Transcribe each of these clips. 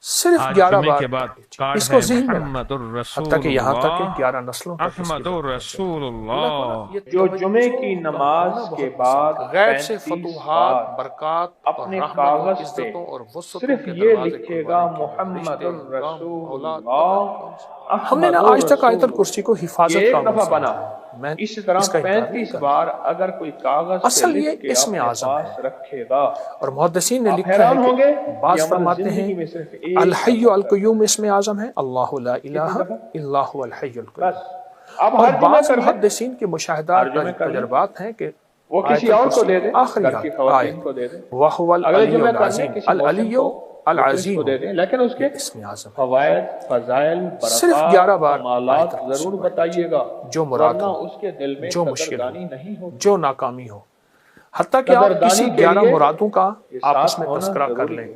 صرف 11 جمعے بار کے بعد کارڈ اس کو ہے ذہن میں محمد حتیٰ الرسول کہ یہاں تک کہ اللہ 11 نسلوں تک اس کی احمد بات الرسول اللہ تعالیٰ اللہ یہ جو جمعے کی توجہ کا نماز ہونا کے بہت بعد پسند ہے۔ غیب سے 35 فتوحات، بار برکات اور اپنے رحمت اور کاغذ پہ عزتوں اور وسعتوں صرف کے یہ دروازے لکھے گا کھلوانے کے لیے محمد رشتے، غم، الرسول اولاد، پتہ نہیں اللہ کون سے۔ ہم نے نا احمد آج تک آیت الرسول الکرسی کو یہ حفاظت ایک کا دفعہ عمل بنا، سمجھا۔ میں اسی طرح اس کا انکار نہیں 35 کرتا۔ بار اگر کوئی کاغذ پہ اصل یہ لکھ کے اسم اپنے اعظم پاس ہے، رکھے گا۔ اور محدثین نے آپ لکھا ہے حیران ہوں گے کہ بعض یہ عمل فرماتے ہیں زندگی میں صرف ایک الحی دفعہ القیوم اسم اعظم ہے، اللہ لا الہ دفعہ؟ الا هو الحی القیوم۔ بس اب اور ہر جمعہ بعض کر لیں، محدثین کے مشاہدات ہر جمعہ کر لیں، تجربات ہیں کہ وہ کسی آیت اور کو الکرسی دے دیں، آخری گھر کی خواتین کو دے دیں، وَهُوَ اگلے العلی جمعہ کر لیں العظیم کسی العلی محسن کو العظیم کو دے دیں، لیکن اس کے اسم اعظم ہے۔ فوائد، فضائل، صرف 11 بار کمالات ضرور بتائیے گا، جو مراد ورنہ ہو، اس کے دل میں جو مشکل ہو، قدردانی نہیں ہوگی۔ جو ناکامی ہو، حتیٰ کہ آپ قدردانی کسی کے 11 لیے مرادوں کا یہ آپس ساتھ میں ہونا تذکرہ کر ضروری لیں ہے۔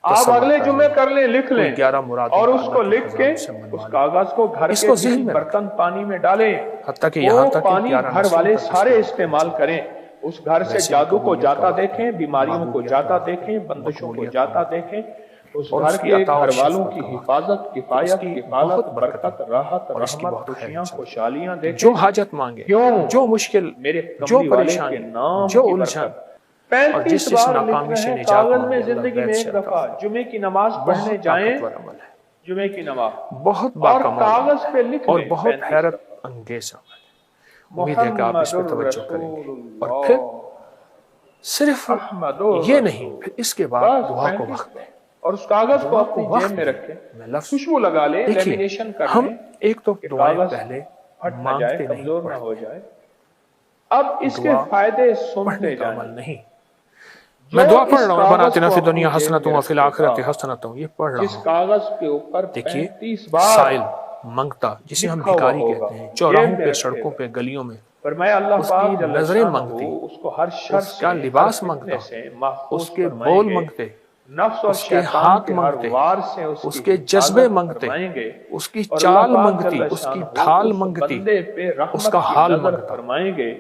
تو آپ سمجھ اگلے کر جمعے لیں کر لیں، لکھ لیں 11 مرادوں اور کا اس کو اللہ کے لکھ کے خزانے سے منوا اس لیں۔ کاغذ کو گھر اس کے کو کسی ذہن میں برتن پانی میں ڈالیں، حتیٰ کہ یہاں وہ تک کہ پانی 11 گھر نسلوں والے تک اس سارے کی استعمال کریں، اس گھر سے ویسے جادو کو قبولیت کا جاتا وقت ہے، دیکھیں، بیماریوں کو محبوبیت جاتا کا وقت ہے، دیکھیں، بندشوں کو مقبولیت کا جاتا وقت ہے، دیکھیں، اس اور گھر اس کی کے عطا اور گھر والوں شفا کی کا وقت ہے، حفاظت، اس کفایت، کی کفالت، بہت برکت برکت، ہے، راحت، اور اس کی رحمت، بہت خیر خوشیاں، انشاءاللہ۔ خوشحالیاں دیکھیں۔ جو حاجت مانگے، کیوں؟ جو مشکل، میرے جو کملی والے پریشانی، کے نام جو کی الجھن، برکت۔ اور 35 جس بار ناکامی لکھ سے رہے ہیں نجات کاغذ مانگے میں اللہ زندگی غیب میں سے ایک عطا دفعہ فرمائے۔ جمعے کی نماز بہت پڑھنے جائیں، طاقتور عمل ہے، جمعے کی نماز بہت اور باکمال کاغذ پہ لکھ اور لیں بہت 35 حیرت انگیز عمل ہے۔ امید ہے کہ آپ اس پہ توجہ کریں گے۔ اور پھر صرف احمد یہ نہیں، پھر اس کے بعد بس دعا کو 35 وقت دیں، اور اس کاغذ کو دعا اپنی کو وقت جیب میں دیں۔ رکھیں، میں لفظ خوشبو لگا لیں، دیکھیے، لیمینیشن کر ہم لیں ایک تو کہ دعائیں کاغذ پہلے پھٹ نہ جائے، مانگتے نہیں، کمزور نہ ہو پڑھتے جائے۔ اب اس کے دعا فائدے پڑھنے سنتے کا عمل جائیں۔ نہیں۔ جو میں دعا پڑھ اس رہا ہوں ربنا کاغذ آتنا کو فی اپنی الدنیا جیب حسنۃ میں وفی رکھے الآخرۃ گا، حسنۃ، یہ پڑھ رہا جس ہوں۔ کاغذ کے اوپر دیکھیے، 35 بار سائل، منگتا، جسے ہم لکھا ہوا بھکاری ہوگا، کہتے ہیں، چوراہوں جیب میں پہ، رکھے سڑکوں گا۔ پہ، گلیوں میں فرمایا اللہ اس پاک کی جل نظریں شانہ منگتی، اس کو ہر شر اس کا سے، لباس ہر منگتا، فتنے سے محفوظ اس کے فرمائیں بول گے، منگتے، نفس اور اس کے شیطان ہاتھ کے ہر منگتے، وار سے اس کی کے جذبے حفاظت منگتے، فرمائیں گے، اس کی اور چال اللہ پاک منگتی، جل اس کی شانہ ڈھال اس منگتی، بندے پہ رحمت اس کا کی حال نظر منگتا۔ فرمائیں گے،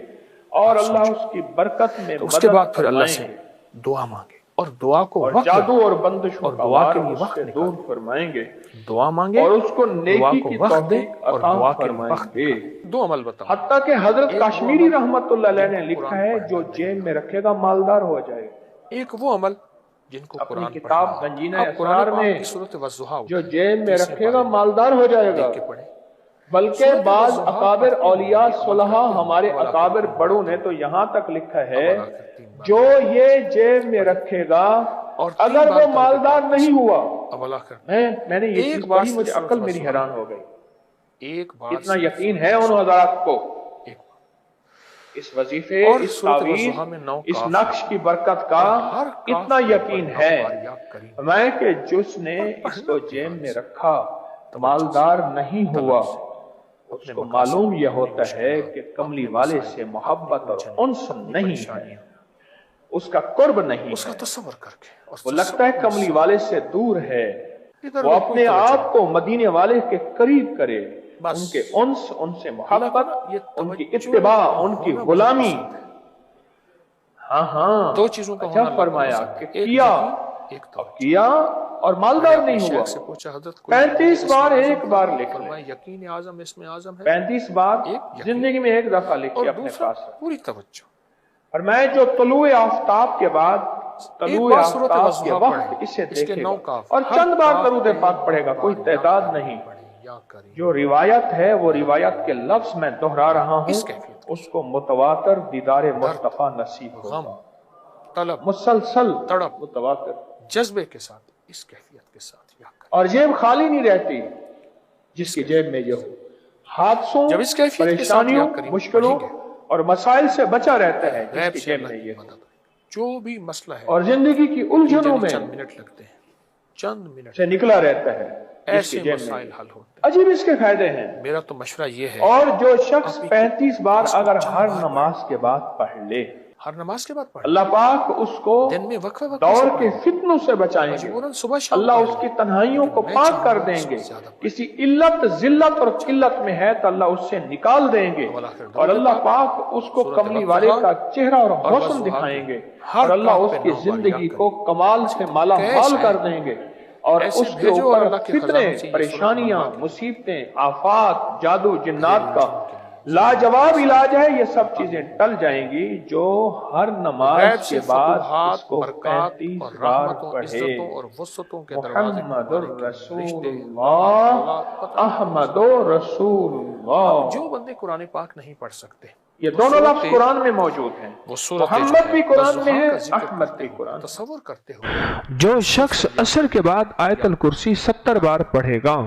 اور اللہ اس کی برکت میں تو اس کے مدد بعد پھر اللہ فرمائیں سے گے، دعا مانگے، اور دعا کو اور وقت جادو دیں، اور بندشوں اور کا دعا وار کے لیے اس وقت سے نکالیں۔ دور فرمائیں گے، دعا مانگے اور اس کو دعا نیکی کو کی وقت دیں، توفیق اور عطا دعا کے لیے فرمائیں وقت گے۔ نکالیں۔ دو عمل بتاؤں، حتیٰ کہ حضرت ایک وہ کشمیری عمل رحمت اللہ علیہ نے جن کو لکھا قرآن ہے پڑھنا جو نہیں جیب میں رکھے گا مالدار ہو جائے گا۔ ایک وہ عمل جن کو اپنی قرآن کتاب پڑھنا ہے۔ گنجینہ اب قرآن اسرار میں پاک کی صورت والضحیٰ جو اٹھائیں، جیب میں تیسرے رکھے گا پارے میں مالدار ہو جائے گا۔ دیکھ کے پڑھیں۔ بلکہ صورت بعض والضحیٰ اکابر پڑھتے ہوں گے، اولیاء عمل صلحاء کرتے ہوں گے، ہمارے اب اکابر آخر بڑوں تین نے بار تو یہاں تک لکھا ہے اب آخر تین بار جو یہ جیب میں رکھے گا اور تین اگر بار وہ درد مالدار پاک نہیں ہوا۔ اب آخر میں نے یہ ایک چیز بار پڑھی، مجھے صرف عقل میری والضحیٰ، حیران ہو گئی، ایک بار اتنا صرف یقین ہے ان حضرات کو ایک بار۔ اس وظیفے، اور اس صورت تعویذ، والضحیٰ میں 9 اس کاف نقش کی برکت کا اور ہر کاف اتنا کے اوپر یقین 9 ہے بار یا کریم۔ میں کہ جس نے اس کو جیب میں رکھا مالدار نہیں ہوا، اس کو معلوم یہ ہوتا ہے کہ کملی والے سے محبت اور انس نہیں ہے، اس کا قرب نہیں اس کا ہے، تصور کر کے، وہ لگتا ہے کملی والے سے دور ہے، وہ اپنے آپ کو مدینے والے کے قریب کرے، ان کے انس، ان سے محبت، ان کی اتباع، ان کی غلامی۔ ہاں دو چیزوں کا اچھا ہونا فرمایا کہ ایک کیا، ایک اب کیا اور مالدار نہیں ہوا۔ سے پوچھا حضرت 35 بار ایک بار لکھ لیں، فرمایا یقین اعظم اس میں اعظم ہے، 35 بار ایک زندگی میں ایک دفعہ اور لکھے اپنے دوسرا پاس۔ پوری توجہ۔ اور میں جو طلوع آفتاب کے بعد، طلوع بار صورت آفتاب کے والضحیٰ وقت پڑھیں، اسے اس کے دیکھے 9 گا، کاف، اور ہر چند بار کاف درود پہ پاک پڑھے گا، ایک کوئی بار تعداد یا نہیں۔ پڑھیں یا کریں۔ جو روایت ہے وہ روایت کے لفظ میں دہرا رہا ہوں، اس کیفیت اس کو متواتر دیدار مصطفیٰ نصیب غم، ہوگا، طلب، مسلسل تڑپ، متواتر، جذبے کے ساتھ، اس کیفیت کے ساتھ یا کریں۔ اور جیب خالی نہیں رہتی جس کی جیب میں یہ ہو، حادثوں، جب اس کیفیت کے ساتھ پریشانیوں، یا کریں مشکلوں پڑھیں گے، اور مسائل سے بچا رہتا ہے جس غیب کی سے جیب اللہ میں کی یہ ہو، مدد، جو بھی مسئلہ ہے، اور زندگی کی الجھنوں میں چند منٹ لگتے ہیں، چند منٹ سے نکلا رہتا ہے جس ایسے کی جیب میں۔ مسائل حل ہوتے ہیں۔ عجیب اس کے فائدے ہیں۔ میرا تو مشورہ یہ ہے، اور جو شخص آپ 35 بار اس کو اگر چند ہر بار نماز کے بعد پڑھ لے، ہر نماز کے بعد پڑھیں، اللہ پاک اس کو دن میں وقفہ دور کے فتنوں سے بچائیں گے، مجبوراً صبح شام اللہ پڑھیں اس گے، کی تنہائیوں کو لیکن میں پاک چاہوں کر گا دیں اس گے، کو زیادہ پڑھیں۔ کسی علت، ذلت اور قلت میں ہے تو اللہ اس سے نکال دیں گے، اور اللہ پاک اس کو سورۃ کملی والے کا چہرہ اور حسن والضحیٰ دکھائیں گے، ہر اور اللہ کاف اس پہ کی 9 بار یا زندگی کریں۔ کو کمال سے مالا کیش مال ہے، کر دیں گے، اور ایسے اس کے بھیجو اور اوپر اللہ کے فتنے، خزانوں سے یہ پریشانیاں، سنت مصیبتیں، آفات، جادو جنات کا لاجواب علاج ہے۔ یہ سب چیزیں ٹل جائیں گی جو ہر غیب نماز سے کے بعد فتوحات، اس کو برکات 35 اور بار رحمتوں، پڑھے۔ عزتوں اور وسعتوں کے دروازے محمد کھلوانے کے الرسول رشتے، اللہ، اولاد، پتہ نہیں۔ احمد رسول اب اللہ۔ جو بندے قرآن پاک نہیں پڑھ سکتے، یہ دونوں لفظ قرآن میں موجود ہیں، وہ صورت محمد بھی قرآن میں ہے، احمد بھی قرآن میں۔ تصور کرتے ہو جو شخص عصر کے بعد آیت الکرسی 70 بار پڑھے گا،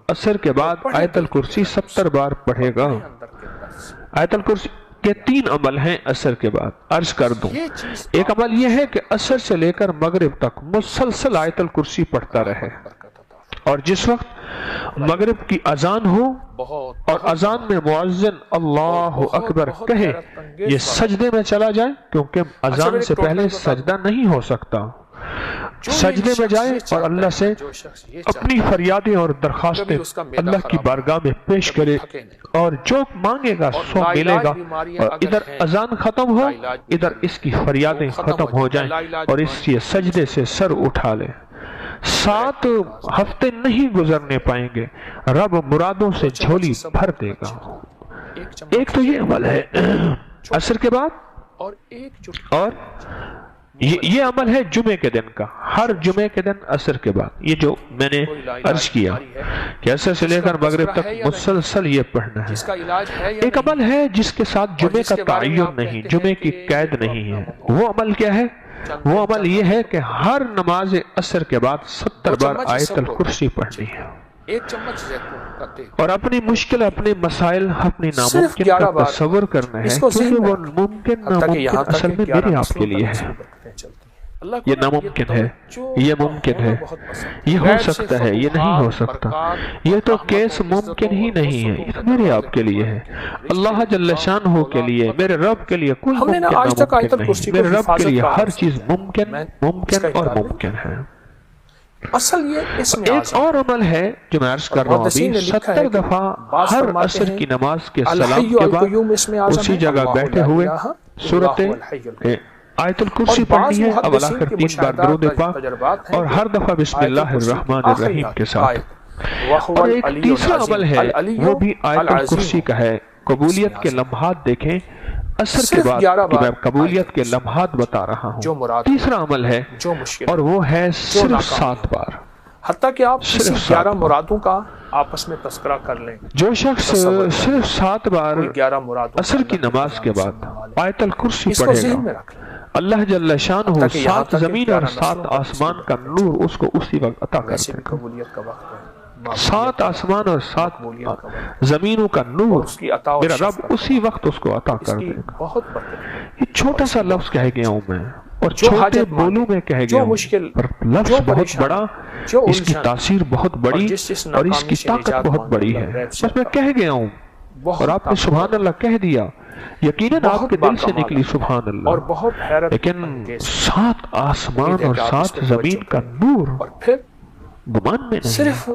عصر کے بعد آیت الکرسی 70 بار پڑھے گا۔ اندر کے درس آیت الکرسی کے 3 عمل ہیں عصر کے بعد، عرض کر دوں۔ یہ چیز ایک عمل یہ ہے کہ عصر سے لے کر مغرب تک مسلسل آیت الکرسی پڑھتا رہے، برکت عطا اور جس وقت مغرب کی اذان ہو بہت اور اذان میں مؤذن اللہ اکبر کہے، یہ سجدے میں چلا جائے، کیونکہ اذان سے پہلے سجدہ نہیں ہو سکتا۔ سجدے میں جائے اور اللہ سے اپنی فریادیں اور درخواستیں اللہ کی بارگاہ میں پیش کرے، اور جو مانگے گا سو ملے گا، اور ادھر اذان ختم ہو، ادھر اس کی فریادیں ختم ہو جائیں، اور اس کے سجدے سے سر اٹھا لے۔ 7 ہفتے نہیں گزرنے پائیں گے، رب مرادوں سے جھولی بھر دے گا۔ ایک تو یہ عمل ہے عصر کے بعد، اور ایک جو اور یہ عمل ہے جمعے کے دن کا، ہر جمعے کے دن عصر کے بعد۔ یہ جو میں نے عرض کیا کہ عصر سے لے کر مغرب تک مسلسل یہ پڑھنا ہے۔ اس کا علاج ہے یا ایک عمل ہے جس کے ساتھ جمعے کا تعین نہیں، جمعے کی قید نہیں ہے۔ وہ عمل کیا ہے؟ وہ عمل یہ ہے کہ ہر نماز عصر کے بعد 70 بار آیت الکرسی پڑھنی ہے، ایک چمچ زیتون کا تیل، اور اپنی مشکل، اپنے مسائل، اپنی صرف ناممکن 11 کا بار تصور کرنا ہے، اس کو ذہن کیونکہ میں وہ رکھنا، ممکن حتیٰ کہ یہاں ناممکن تک اصل کہ میں 11 میرے آپ نسلوں کے تک لیے اس ہے۔ کی برکتیں چلتی ہیں۔ اللہ کو یہ نا ناممکن ہے، توجہ یہ ممکن ہے، بہت پسند یہ ہو غیب سے سکتا ہے، یہ نہیں ہو سکتا، برکات، یہ تو رحمتوں، کیس ممکن ہی عزتوں نہیں ہے، اور یہ تو وسعتوں میرے کے آپ کے لیے ہے۔ دروازے اللہ جل شانہ کے لیے، میرے رب کے لیے کوئی ہم نے ممکن نا آج تک آیت ناممکن الکرسی نہیں، کو میرے رب کے لیے حفاظت ہر کا چیز ممکن، میں ممکن اس کا اور انکار نہیں ممکن ہے۔ اصل یہ اس میں ایک اور عمل ہے جو میں عرض کر رہا ہوں محدثین ابھی، نے لکھا ہے 70 کہ دفعہ بعض ہر فرماتے عصر ہیں کی نماز کے سلام الحی کے القیوم اس میں بعد اعظم اسی ہے، جگہ اللہ بیٹھے لا ہوئے الہ الا سورت اللہ الحی القیوم، آیت الکرسی اور بعض پڑھنی ہے، اول محدثین آخر کے 3 بار درود پاک، تجربات ہیں اور ہر دفعہ بسم آیت اللہ الکرسی الرحمن آخری الرحیم کے ساتھ۔ آیت، وَهُوَ اور ایک العلی تیسرا العظیم، عمل ہے، العلی وہ بھی آیت العظیم، الکرسی کا ہے۔ قبولیت کے لمحات دیکھیں، عصر کے صرف بعد 11 کہ میں بار قبولیت کے لمحات بتا رہا جو ہوں۔ مراد تیسرا عمل ہے، جو مشکل اور وہ ہے صرف ناکامی 7 بار۔ حتیٰ کہ آپ صرف صرف 7 11 بار۔ مرادوں کا آپس میں تذکرہ کر لیں، جو شخص صرف 7 بار کوئی 11 مرادوں عصر کی کا نماز کے بعد آیت الکرسی اس کو پڑھے ذہن میں گا، رکھیں، اللہ جل شانہ حتیٰ کہ یہاں 7 تک کہ زمین اور 11 7 نسلوں تک آسمان کا نور اس کو اسی وقت عطا کر ویسے دے بھی گا۔ قبولیت کا وقت ہے، 7 آسمان اور 7 مقبولیت کا وقت، زمینوں کا نور اس کی عطا و میرا شفقت رب اسی وقت اس کو عطا اس کر کی دے گا۔ بہت برکت ہے۔ یہ چھوٹا سا لفظ کہہ گیا ہوں میں، اور جو چھوٹے حاجت ماندے، بولوں میں کہہ جو گیا ہوں، مشکل، پر لفظ جو بہت پریشانی، بڑا، جو اس کی الجھن، تاثیر بہت بڑی، اور جس اور اس کی ناکامی سے طاقت نجات بہت مانگنے بڑی کا ہے۔ غیب سے بس میں عطا، کہہ گیا ہوں، بہت اور آپ نے طاقت سبحان اللہ کہہ دیا، یقیناً بہت آپ کے دل سے باکمال نکلی سبحان اللہ، اور بہت حیرت لیکن انگیز، 7 آسمان امید ہے اور کہ آپ اس 7 پہ زمین توجہ کا کریں۔ نور اور پھر گمان میں نہیں ہے۔ صرف